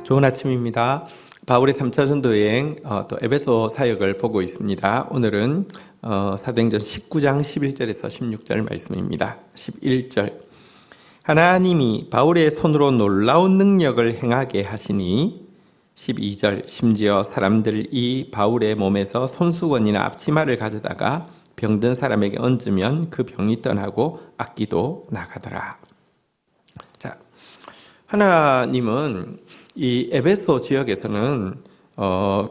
좋은 아침입니다. 바울의 3차 전도 여행 또 에베소 사역을 보고 있습니다. 오늘은 사도행전 19장 11절에서 16절 말씀입니다. 11절 하나님이 바울의 손으로 놀라운 능력을 행하게 하시니 12절 심지어 사람들이 바울의 몸에서 손수건이나 앞치마를 가져다가 병든 사람에게 얹으면 그 병이 떠나고 악기도 나가더라. 자, 하나님은 이 에베소 지역에서는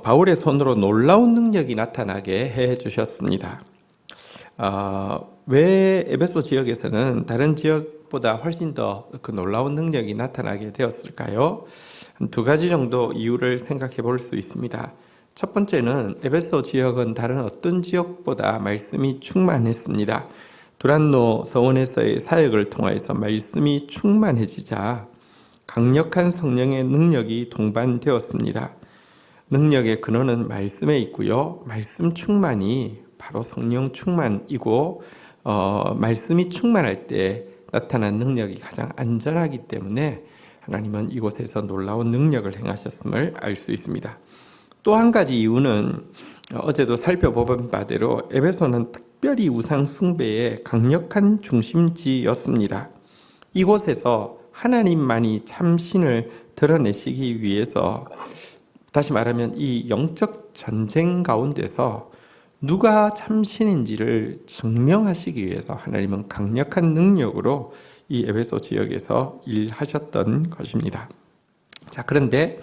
바울의 손으로 놀라운 능력이 나타나게 해 주셨습니다. 왜 에베소 지역에서는 다른 지역보다 훨씬 더 그 놀라운 능력이 나타나게 되었을까요? 두 가지 정도 이유를 생각해 볼 수 있습니다. 첫 번째는 에베소 지역은 다른 어떤 지역보다 말씀이 충만했습니다. 두란노 서원에서의 사역을 통해서 말씀이 충만해지자 강력한 성령의 능력이 동반되었습니다. 능력의 근원은 말씀에 있고요. 말씀 충만이 바로 성령 충만이고 말씀이 충만할 때 나타난 능력이 가장 안전하기 때문에 하나님은 이곳에서 놀라운 능력을 행하셨음을 알 수 있습니다. 또 한 가지 이유는 어제도 살펴본 바대로 에베소는 특별히 우상 숭배의 강력한 중심지였습니다. 이곳에서 하나님만이 참신을 드러내시기 위해서, 다시 말하면 이 영적 전쟁 가운데서 누가 참신인지를 증명하시기 위해서 하나님은 강력한 능력으로 이 에베소 지역에서 일하셨던 것입니다. 자, 그런데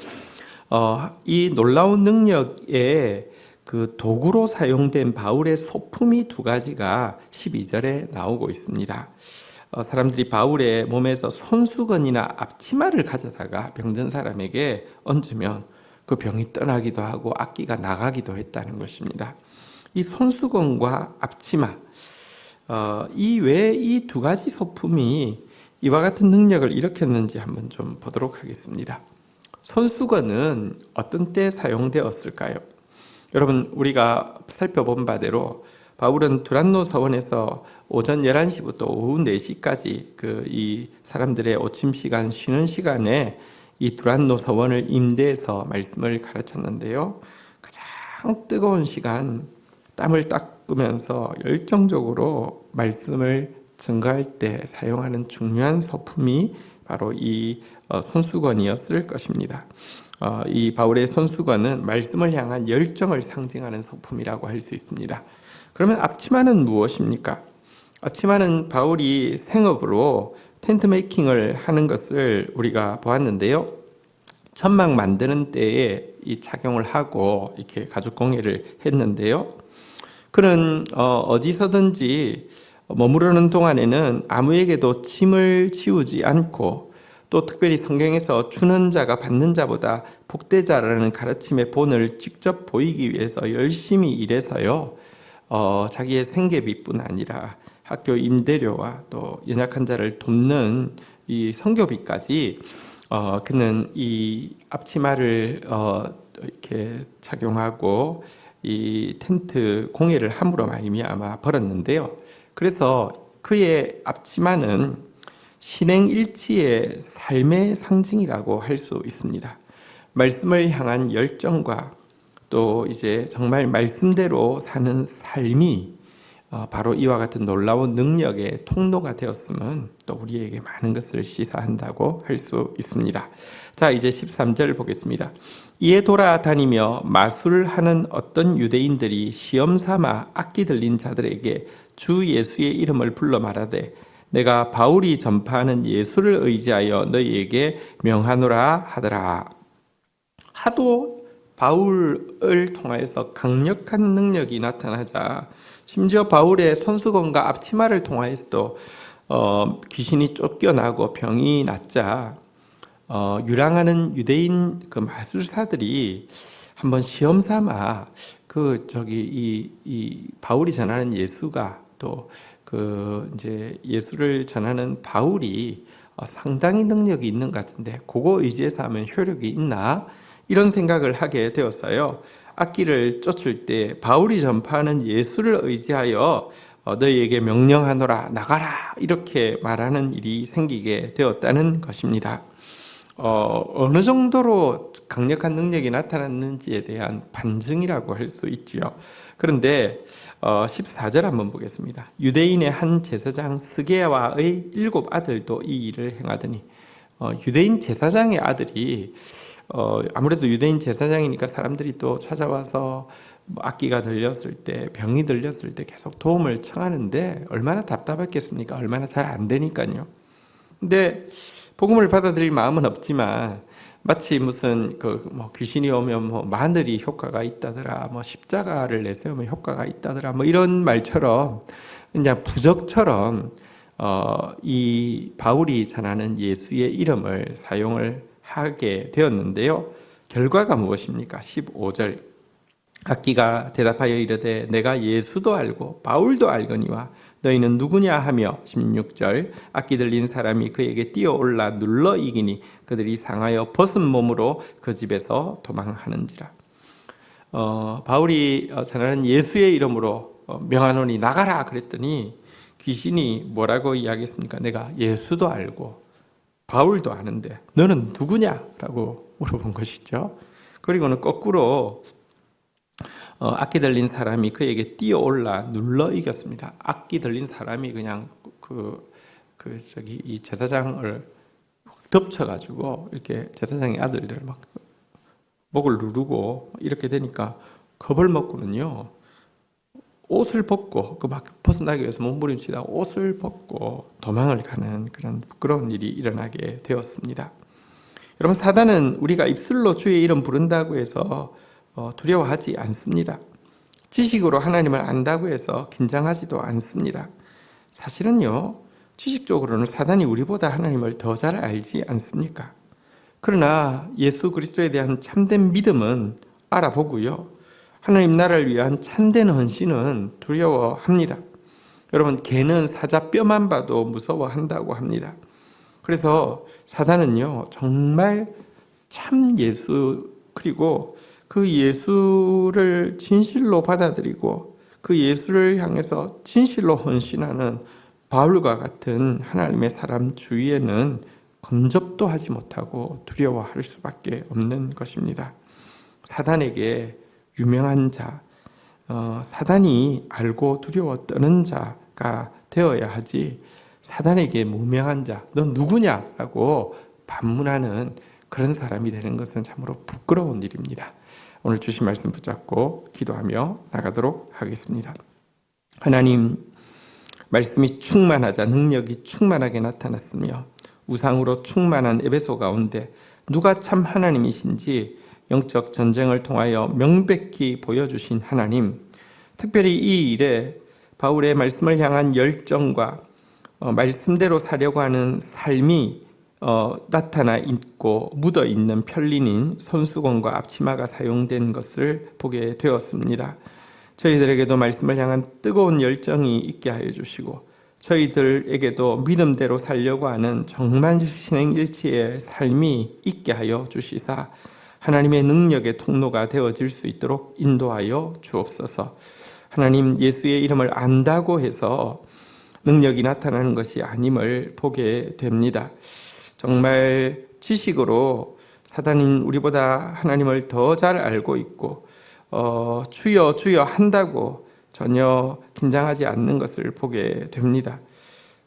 이 놀라운 능력에 그 도구로 사용된 바울의 소품이 두 가지가 12절에 나오고 있습니다. 사람들이 바울의 몸에서 손수건이나 앞치마를 가져다가 병든 사람에게 얹으면 그 병이 떠나기도 하고 악기가 나가기도 했다는 것입니다. 이 손수건과 앞치마, 이 외에 이 두 가지 소품이 이와 같은 능력을 일으켰는지 한번 좀 보도록 하겠습니다. 손수건은 어떤 때 사용되었을까요? 여러분, 우리가 살펴본 바대로 바울은 두란노 서원에서 오전 11시부터 오후 4시까지 이 사람들의 오침 시간, 쉬는 시간에 이 두란노 서원을 임대해서 말씀을 가르쳤는데요. 가장 뜨거운 시간, 땀을 닦으면서 열정적으로 말씀을 증거할 때 사용하는 중요한 소품이 바로 이 손수건이었을 것입니다. 이 바울의 손수건은 말씀을 향한 열정을 상징하는 소품이라고 할 수 있습니다. 그러면 앞치마는 무엇입니까? 앞치마는 바울이 생업으로 텐트 메이킹을 하는 것을 우리가 보았는데요. 천막 만드는 때에 이 착용을 하고 이렇게 가죽 공예를 했는데요. 그는 어디서든지 머무르는 동안에는 아무에게도 짐을 지우지 않고, 또 특별히 성경에서 주는 자가 받는 자보다 복되자라는 가르침의 본을 직접 보이기 위해서 열심히 일해서요. 자기의 생계비뿐 아니라 학교 임대료와 또 연약한 자를 돕는 이 선교비까지 그는 이 앞치마를 이렇게 착용하고 이 텐트 공예를 함으로 말미암아 벌었는데요. 그래서 그의 앞치마는 신행일치의 삶의 상징이라고 할 수 있습니다. 말씀을 향한 열정과 또 이제 정말 말씀대로 사는 삶이 바로 이와 같은 놀라운 능력의 통로가 되었으면 또 우리에게 많은 것을 시사한다고 할 수 있습니다. 자, 이제 13절 보겠습니다. 이에 돌아다니며 마술하는 어떤 유대인들이 시험삼아 악기 들린 자들에게 주 예수의 이름을 불러 말하되 내가 바울이 전파하는 예수를 의지하여 너희에게 명하노라 하더라. 하도 바울을 통하여서 강력한 능력이 나타나자, 심지어 바울의 손수건과 앞치마를 통하여서도 귀신이 쫓겨나고 병이 낫자 유랑하는 유대인 그 마술사들이 한번 시험삼아 이 바울이 전하는 예수가 또 이제 예수를 전하는 바울이 상당히 능력이 있는 것 같은데 그거 의지해서 하면 효력이 있나? 이런 생각을 하게 되었어요. 악기를 쫓을 때 바울이 전파하는 예수를 의지하여 너희에게 명령하노라, 나가라, 이렇게 말하는 일이 생기게 되었다는 것입니다. 어느 정도로 강력한 능력이 나타났는지에 대한 반증이라고 할 수 있지요. 그런데 14절 한번 보겠습니다. 유대인의 한 제사장 스게와의 7 아들도 이 일을 행하더니, 유대인 제사장의 아들이 아무래도 유대인 제사장이니까 사람들이 또 찾아와서 뭐 악기가 들렸을 때, 병이 들렸을 때 계속 도움을 청하는데 얼마나 답답했겠습니까? 얼마나 잘 안 되니까요. 근데 복음을 받아들일 마음은 없지만 마치 무슨 뭐 귀신이 오면 뭐 마늘이 효과가 있다더라, 뭐 십자가를 내세우면 효과가 있다더라, 뭐 이런 말처럼 그냥 부적처럼 이 바울이 전하는 예수의 이름을 사용을 하게 되었는데요. 결과가 무엇입니까? 15절. 악기가 대답하여 이르되 내가 예수도 알고 바울도 알거니와 너희는 누구냐 하며 16절. 악기 들린 사람이 그에게 뛰어올라 눌러 이기니 그들이 상하여 벗은 몸으로 그 집에서 도망하는지라. 바울이 전하는 예수의 이름으로 명하노니 나가라 그랬더니 귀신이 뭐라고 이야기했습니까? 내가 예수도 알고 바울도 아는데 너는 누구냐라고 물어본 것이죠. 그리고는 거꾸로 악기 들린 사람이 그에게 뛰어올라 눌러 이겼습니다. 악기 들린 사람이 그냥 이 제사장을 덮쳐가지고 이렇게 제사장의 아들들 막 목을 누르고 이렇게 되니까 겁을 먹고는요, 옷을 벗고 막 벗어나기 위해서 몸부림치다 옷을 벗고 도망을 가는 그런 부끄러운 일이 일어나게 되었습니다. 여러분, 사단은 우리가 입술로 주의 이름 부른다고 해서 두려워하지 않습니다. 지식으로 하나님을 안다고 해서 긴장하지도 않습니다. 사실은요, 지식적으로는 사단이 우리보다 하나님을 더 잘 알지 않습니까? 그러나 예수 그리스도에 대한 참된 믿음은 알아보고요, 하나님 나라를 위한 참된 헌신은 두려워합니다. 여러분, 개는 사자 뼈만 봐도 무서워한다고 합니다. 그래서 사단은요, 정말 참 예수, 그리고 그 예수를 진실로 받아들이고 그 예수를 향해서 진실로 헌신하는 바울과 같은 하나님의 사람 주위에는 건접도 하지 못하고 두려워할 수밖에 없는 것입니다. 사단에게 유명한 자, 사단이 알고 두려워 떠는 자가 되어야 하지, 사단에게 무명한 자, 넌 누구냐라고 반문하는 그런 사람이 되는 것은 참으로 부끄러운 일입니다. 오늘 주신 말씀 붙잡고 기도하며 나가도록 하겠습니다. 하나님, 말씀이 충만하자 능력이 충만하게 나타났으며 우상으로 충만한 에베소 가운데 누가 참 하나님이신지 영적 전쟁을 통하여 명백히 보여주신 하나님, 특별히 이 일에 바울의 말씀을 향한 열정과 말씀대로 사려고 하는 삶이 나타나 있고 묻어 있는 편린인 손수건과 앞치마가 사용된 것을 보게 되었습니다. 저희들에게도 말씀을 향한 뜨거운 열정이 있게 하여 주시고 저희들에게도 믿음대로 살려고 하는 정만실신행일치의 삶이 있게 하여 주시사 하나님의 능력의 통로가 되어질 수 있도록 인도하여 주옵소서. 하나님, 예수의 이름을 안다고 해서 능력이 나타나는 것이 아님을 보게 됩니다. 정말 지식으로 사단인 우리보다 하나님을 더 잘 알고 있고 주여 주여 한다고 전혀 긴장하지 않는 것을 보게 됩니다.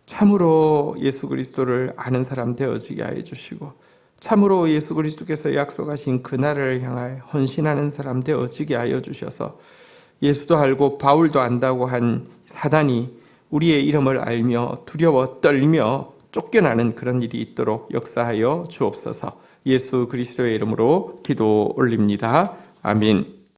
참으로 예수 그리스도를 아는 사람 되어지게 하여 주시고 참으로 예수 그리스도께서 약속하신 그날을 향하여 헌신하는 사람 되어지게 하여 주셔서 예수도 알고 바울도 안다고 한 사단이 우리의 이름을 알며 두려워 떨며 쫓겨나는 그런 일이 있도록 역사하여 주옵소서. 예수 그리스도의 이름으로 기도 올립니다. 아멘.